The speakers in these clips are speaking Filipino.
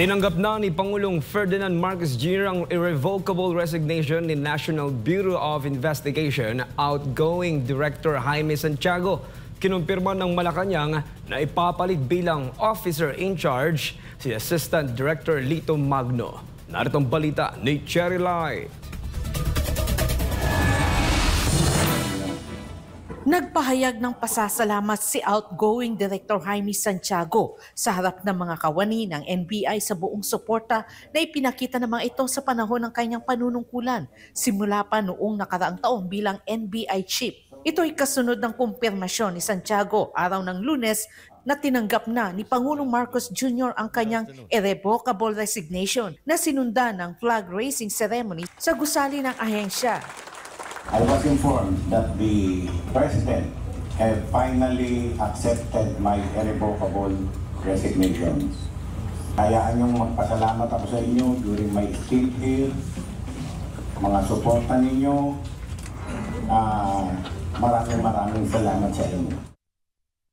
Tinanggap na ni Pangulong Ferdinand Marcos Jr. ang irrevocable resignation ni National Bureau of Investigation outgoing Director Jaime Santiago. Kinumpirma ng Malacanang na ipapalit bilang officer in charge si Assistant Director Lito Magno. Narito ang balita ni Cherry Light. Nagpahayag ng pasasalamat si outgoing Director Jaime Santiago sa harap ng mga kawani ng NBI sa buong suporta na ipinakita naman ito sa panahon ng kanyang panunungkulan simula pa noong nakaraang taon bilang NBI Chief. Ito ay kasunod ng kumpirmasyon ni Santiago araw ng Lunes na tinanggap na ni Pangulong Marcos Jr. ang kanyang irrevocable resignation na sinundan ng flag raising ceremony sa gusali ng ahensya. I was informed that the President had finally accepted my irrevocable resignation. Hayaan niyong magpasalamat ako sa inyo during my stint here, mga suporta ninyo. Maraming salamat sa inyo.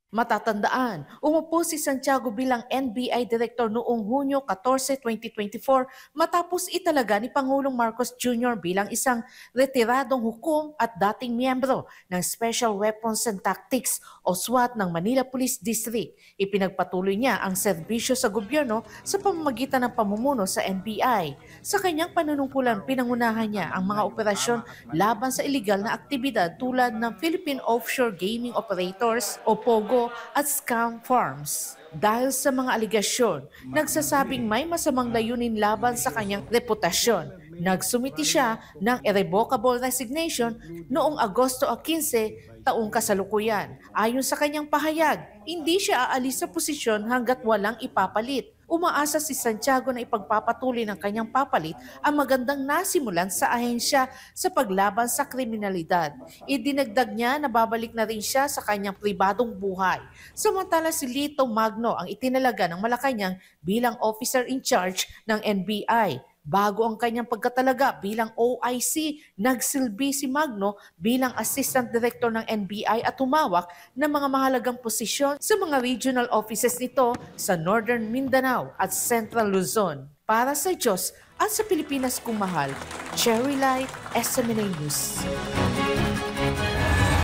Matatandaan, umupo si Santiago bilang NBI Director noong Hunyo 14, 2024 matapos italaga ni Pangulong Marcos Jr. bilang isang retiradong hukom at dating miyembro ng Special Weapons and Tactics o SWAT ng Manila Police District. Ipinagpatuloy niya ang serbisyo sa gobyerno sa pamamagitan ng pamumuno sa NBI. Sa kanyang panunungkulan, pinangunahan niya ang mga operasyon laban sa iligal na aktibidad tulad ng Philippine Offshore Gaming Operators o POGO at scam farms. Dahil sa mga aligasyon, nagsasabing may masamang layunin laban sa kanyang reputasyon. Nagsumiti siya ng irrevocable resignation noong Agosto 15, taong kasalukuyan. Ayon sa kanyang pahayag, hindi siya aalis sa posisyon hanggat walang ipapalit. Umaasa si Santiago na ipagpapatuloy ng kanyang papalit ang magandang nasimulan sa ahensya sa paglaban sa kriminalidad. Idinagdag niya na babalik na rin siya sa kanyang pribadong buhay. Samantala si Lito Magno ang itinalaga ng Malacanang bilang officer in charge ng NBI. Bago ang kanyang pagkatalaga bilang OIC, nagsilbi si Magno bilang Assistant Director ng NBI at humawak ng mga mahalagang posisyon sa mga regional offices nito sa Northern Mindanao at Central Luzon. Para sa Diyos at sa Pilipinas kung mahal, Cherry Light, SMNA News.